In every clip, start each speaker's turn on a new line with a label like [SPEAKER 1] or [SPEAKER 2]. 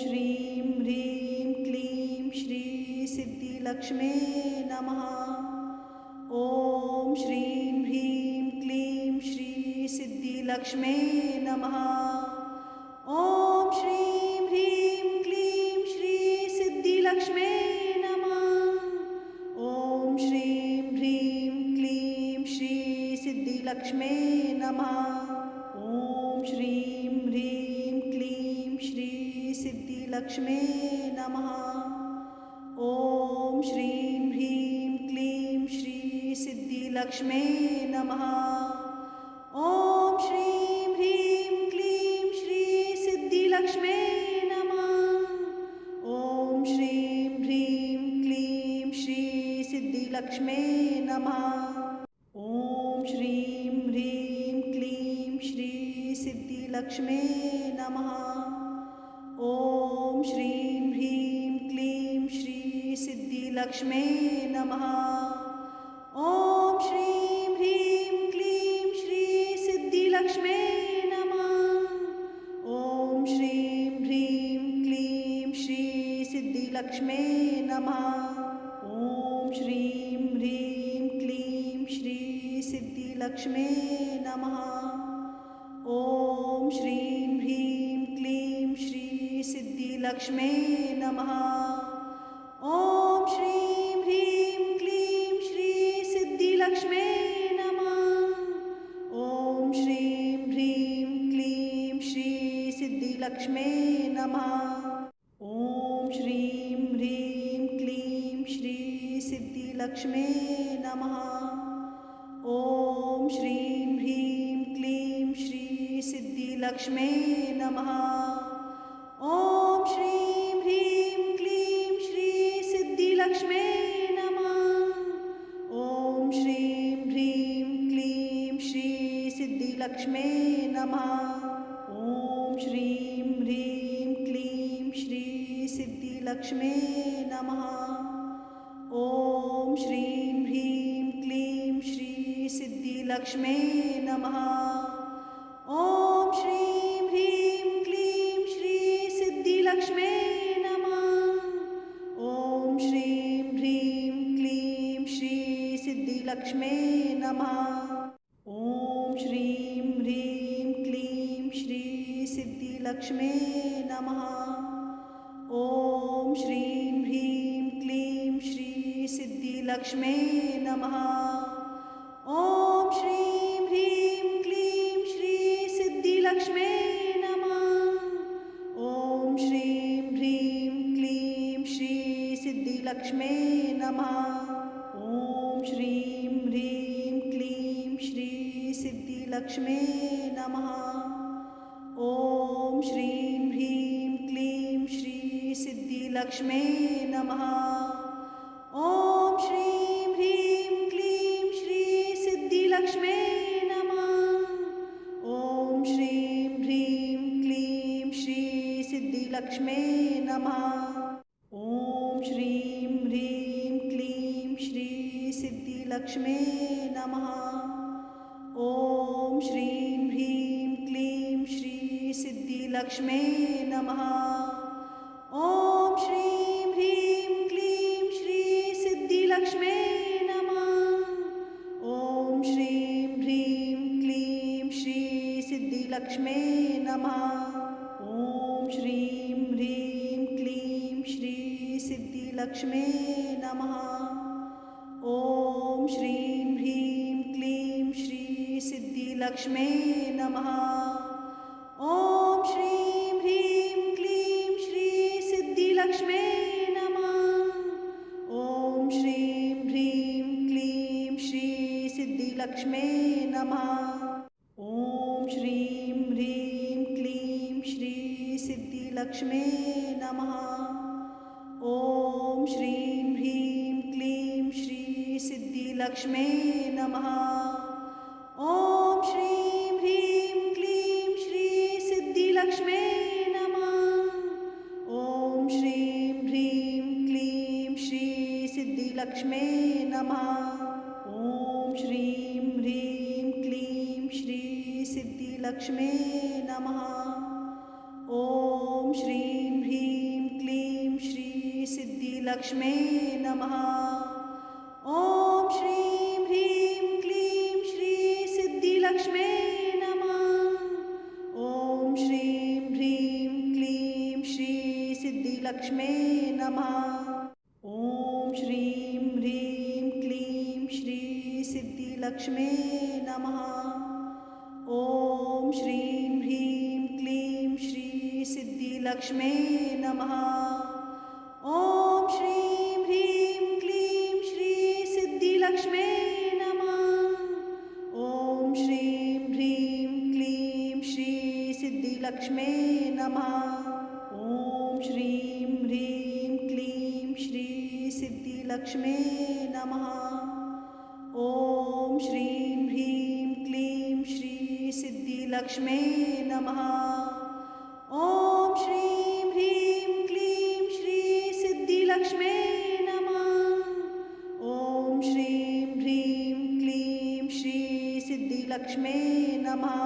[SPEAKER 1] श्रीं ह्रीं क्लीं श्री सिद्धिलक्ष्मे नमः। ॐ श्रीं ह्रीं क्लीं श्री सिद्धिलक्ष्मे नमः। ॐ श्रीं ह्रीं क्लीं श्री सिद्धिलक्ष्मे नमः। ॐ श्रीं ह्रीं क्लीं श्री सिद्धिलक्ष्मे नमः। ॐ श्रीं ह्रीं क्लीं श्री सिद्धिलक्ष्मे नमः। ॐ श्रीं ह्रीं क्लीं श्री सिद्धिलक्ष्मे नमः। ॐ श्रीं ह्रीं क्लीं श्री सिद्धिलक्ष्मे नमः। ॐ श्रीं ह्रीं क्लीं श्री सिद्धिलक्ष्मे नमः। ॐ श्रीं ह्रीं क्लीं श्री सिद्धिलक्ष्मे नमः। ॐ श्रीं ह्रीं क्लीं श्री सिद्धिलक्ष्मे नमः। ॐ श्रीं ह्रीं क्लीं श्री सिद्धिलक्ष्मे नमः। ॐ श्रीं ह्रीं क्लीं श्री सिद्धिलक्ष्मे नमः। ॐ श्रीं ह्रीं क्लीं श्री सिद्धिलक्ष्मे नमः। ॐ श्रीं ह्रीं क्लीं श्री सिद्धिलक्ष्मे नमः। ॐ श्रीं ह्रीं क्लीं श्री सिद्धिलक्ष्मे नमः। ॐ श्रीं ह्रीं क्लीं श्री सिद्धिलक्ष्मे नमः। ॐ श्रीं ह्रीं क्लीं श्री सिद्धिलक्ष्मे नमः। ॐ श्रीं ह्रीं क्लीं श्री सिद्धिलक्ष्मे नमः। ॐ श्रीं ह्रीं क्लीं श्री सिद्धिलक्ष्मे नमः। ॐ श्रीं ह्रीं क्लीं श्री सिद्धिलक्ष्मे नमः। ॐ श्रीं ह्रीं क्लीं श्री सिद्धिलक्ष्मे नमः। ॐ श्रीं ह्रीं क्लीं श्री सिद्धिलक्ष्मे नमः। ॐ श्रीं ह्रीं क्लीं श्री सिद्धिलक्ष्मे नमः। ॐ श्रीं ह्रीं क्लीं श्री सिद्धिलक्ष्मे नमः। ॐ श्रीं ह्रीं क्लीं श्री सिद्धिलक्ष्मे नमः। ॐ श्रीं ह्रीं क्लीं श्री सिद्धिलक्ष्मे नमः। ॐ श्रीं ह्रीं क्लीं श्री सिद्धिलक्ष्मे नमः। ॐ श्रीं ह्रीं क्लीं श्री सिद्धिलक्ष्मे नमः। ॐ श्रीं ह्रीं क्लीं श्री सिद्धिलक्ष्मे नमः। ॐ श्रीं ह्रीं क्लीं श्री सिद्धिलक्ष्मे नमः। ॐ श्रीं ह्रीं क्लीं श्री सिद्धिलक्ष्मे नमः। ॐ श्रीं ह्रीं क्लीं श्री सिद्धिलक्ष्मे नमः। ॐ श्रीं ह्रीं क्लीं श्री सिद्धिलक्ष्मे नमः। ॐ श्रीं ह्रीं क्लीं श्री सिद्धिलक्ष्मे नमः। ॐ श्रीं ह्रीं क्लीं श्री सिद्धिलक्ष्मे नमः। ॐ श्रीं ह्रीं क्लीं श्री सिद्धिलक्ष्मे नमः। ॐ श्रीं ह्रीं क्लीं श्री सिद्धिलक्ष्मे नमः। ॐ श्रीं ह्रीं क्लीं श्री सिद्धिलक्ष्मे नमः। ॐ श्रीं ह्रीं क्लीं श्री सिद्धिलक्ष्मे नमः। ॐ श्रीं ह्रीं क्लीं श्री सिद्धिलक्ष्मे नमः। ॐ श्रीं ह्रीं क्लीं श्री सिद्धिलक्ष्मे नमः। ॐ श्रीं ह्रीं क्लीं श्री सिद्धिलक्ष्मे नमः। ॐ श्रीं ह्रीं क्लीं श्री सिद्धिलक्ष्मे नमः। ॐ श्रीं ह्रीं क्लीं श्री सिद्धिलक्ष्मे नमः। ॐ श्रीं ह्रीं क्लीं श्री सिद्धिलक्ष्मे नमः। ॐ श्रीं ह्रीं सिद्धिलक्ष्मे नमः। ॐ श्रीं ह्रीं क्लीं श्री सिद्धिलक्ष्मे नमः। ॐ श्रीं ह्रीं क्लीं श्री सिद्धिलक्ष्मे नमः। ॐ श्रीं ह्रीं क्लीं श्री सिद्धिलक्ष्मे नमः। ॐ श्रीं ह्रीं क्लीं श्री सिद्धिलक्ष्मे नमः। ॐ श्रीं ह्रीं क्लीं श्री सिद्धिलक्ष्मे नमः। ॐ श्रीं ह्रीं क्लीं श्री सिद्धिलक्ष्मे नमः। ॐ श्रीं ह्रीं क्लीं श्री सिद्धिलक्ष्मे नमः। ॐ श्रीं ह्रीं क्लीं श्री सिद्धिलक्ष्मे नमः। ॐ श्रीं ह्रीं क्लीं श्री सिद्धिलक्ष्मे नमः।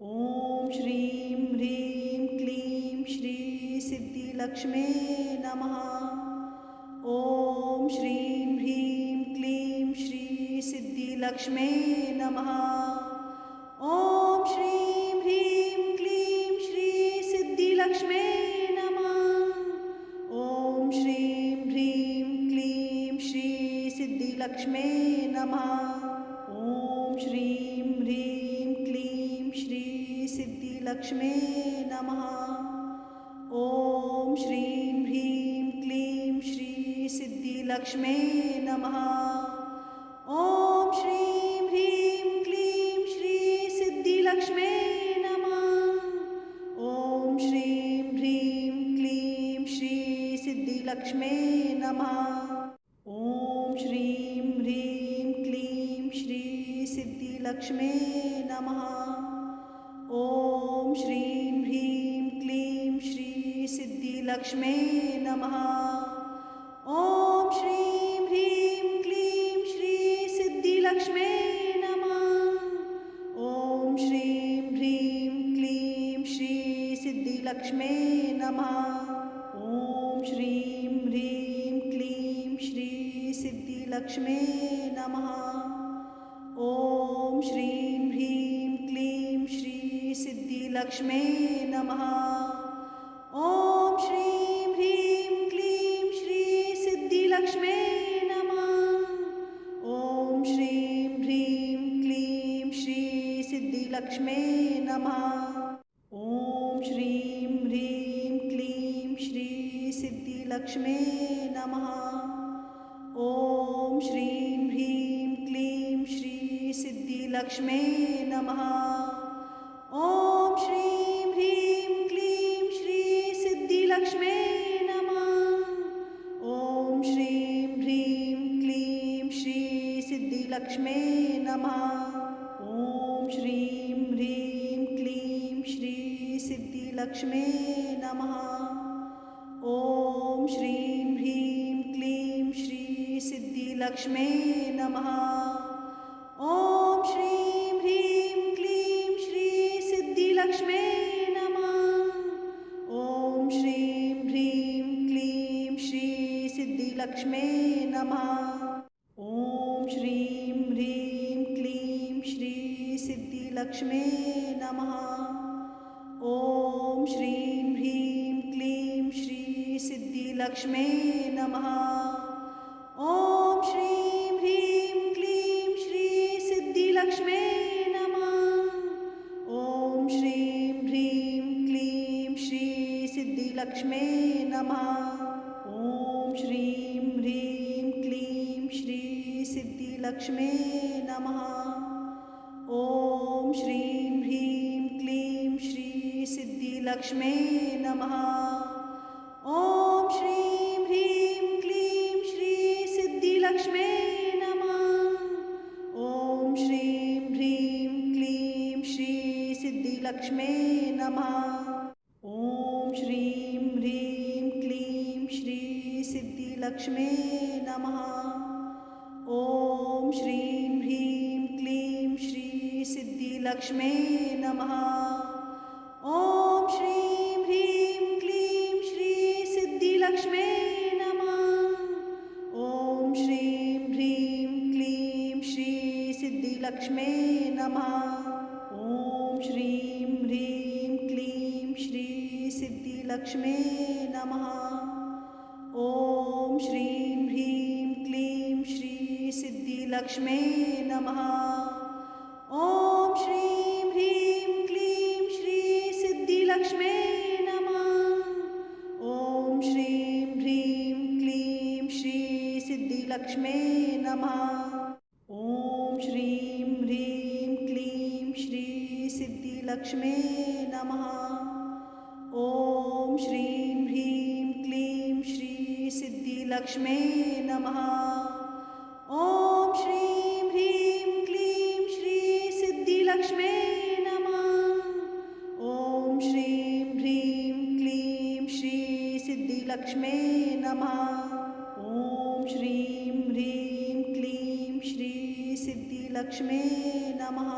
[SPEAKER 1] ॐ श्रीं ह्रीं क्लीं श्री सिद्धिलक्ष्मे नमः। ॐ श्रीं ह्रीं क्लीं श्री सिद्धिलक्ष्मे नमः। ॐ श्रीं ह्रीं क्लीं श्री सिद्धिलक्ष्मे नमः। ॐ श्रीं ह्रीं क्लीं श्री सिद्धिलक्ष्मे नमः। ॐ श्रीं ह्रीं क्लीं श्री सिद्धिलक्ष्मे नमः। ॐ श्रीं ह्रीं क्लीं श्री सिद्धिलक्ष्मे नमः। ॐ श्रीं ह्रीं क्लीं श्री सिद्धिलक्ष्मे नमः। ॐ श्रीं ह्रीं क्लीं श्री सिद्धिलक्ष्मे नमः। ॐ श्रीं ह्रीं क्लीं श्री सिद्धिलक्ष्मे नमः। ॐ श्रीं ह्रीं क्लीं श्री सिद्धिलक्ष्मे नमः। ॐ श्रीं ह्रीं क्लीं श्री सिद्धिलक्ष्मे नमः। ॐ श्रीं ह्रीं क्लीं श्री सिद्धिलक्ष्मे नमः। ॐ श्रीं ह्रीं क्लीं श्री सिद्धिलक्ष्मे नमः। ॐ श्रीं ह्रीं क्लीं श्री सिद्धिलक्ष्मे नमः। ॐ श्रीं ह्रीं क्लीं श्री सिद्धिलक्ष्मे नमः। ॐ श्रीं ह्रीं क्लीं श्री सिद्धिलक्ष्मे नमः। ॐ श्रीं ह्रीं क्लीं श्री सिद्धिलक्ष्मे नमः। ॐ श्रीं ह्रीं क्लीं श्री सिद्धिलक्ष्मे नमः। ॐ श्रीं ह्रीं क्लीं श्री सिद्धिलक्ष्मे नमः। ॐ श्रीं ह्रीं क्लीं श्री सिद्धिलक्ष्मे नमः। ॐ श्रीं ह्रीं क्लीं श्री सिद्धिलक्ष्मे नमः। ॐ श्रीं ह्रीं क्लीं श्री सिद्धिलक्ष्मे नमः। ॐ श्रीं ह्रीं क्लीं श्री सिद्धिलक्ष्मे नमः। ॐ श्रीं ह्रीं क्लीं श्री सिद्धिलक्ष्मे नमः। ॐ श्रीं ह्रीं क्लीं श्री सिद्धिलक्ष्मे नमः। ॐ श्रीं ह्रीं क्लीं श्री सिद्धिलक्ष्मे नमः। ॐ श्रीं ह्रीं क्लीं श्री सिद्धिलक्ष्मे नमः। ॐ श्रीं ह्रीं क्लीं श्री सिद्धिलक्ष्मे नमः। ॐ श्रीं ह्रीं क्लीं श्री सिद्धिलक्ष्मे नमः। ॐ श्रीं ह्रीं क्लीं श्री सिद्धिलक्ष्मे नमः। ॐ श्रीं ह्रीं क्लीं श्री सिद्धिलक्ष्मे नमः। ॐ श्रीं ह्रीं क्लीं श्री सिद्धिलक्ष्मे नमः। ॐ श्रीं ह्रीं क्लीं श्री सिद्धिलक्ष्मे नमः। ॐ श्रीं ह्रीं क्लीं श्री सिद्धिलक्ष्मे नमः। ॐ श्रीं ह्रीं क्लीं श्री सिद्धिलक्ष्मे नमः। ॐ श्रीं ह्रीं क्लीं श्री सिद्धिलक्ष्मे नमः। सिद्धिलक्ष्मे नमः। ॐ श्रीं ह्रीं क्लीं श्री सिद्धिलक्ष्मे नमः। ॐ श्रीं ह्रीं क्लीं श्री सिद्धिलक्ष्मे नमः। ॐ श्रीं ह्रीं क्लीं श्री सिद्धिलक्ष्मे नमः। ॐ श्रीं ह्रीं क्लीं श्री सिद्धिलक्ष्मे नमः। ॐ श्रीं ह्रीं क्लीं श्री सिद्धिलक्ष्मे नमः। ॐ श्रीं ह्रीं क्लीं श्री सिद्धिलक्ष्मे नमः। ॐ श्रीं ह्रीं क्लीं श्री सिद्धिलक्ष्मे नमः। ॐ श्रीं ह्रीं क्लीं श्री सिद्धिलक्ष्मे नमः।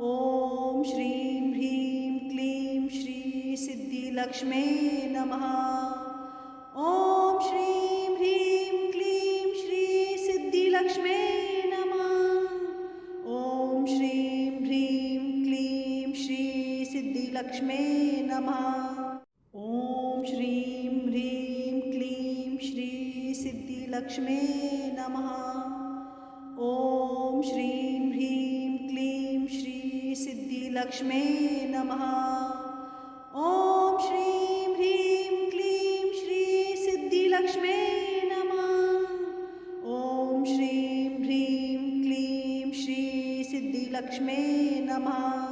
[SPEAKER 1] ॐ श्रीं ह्रीं क्लीं श्री सिद्धिलक्ष्मे नमः। ॐ श्रीं ह्रीं क्लीं श्री सिद्धिलक्ष्मे नमः। ॐ श्रीं ह्रीं क्लीं श्री सिद्धिलक्ष्मे नमः। ॐ श्रीं ह्रीं क्लीं श्री सिद्धिलक्ष्मे नमः। ॐ श्रीं ह्रीं क्लीं श्री सिद्धिलक्ष्मे नमः। ॐ श्रीं ह्रीं क्लीं श्री सिद्धिलक्ष्मे नमः। ॐ श्रीं ह्रीं क्लीं श्री सिद्धिलक्ष्मे नमः।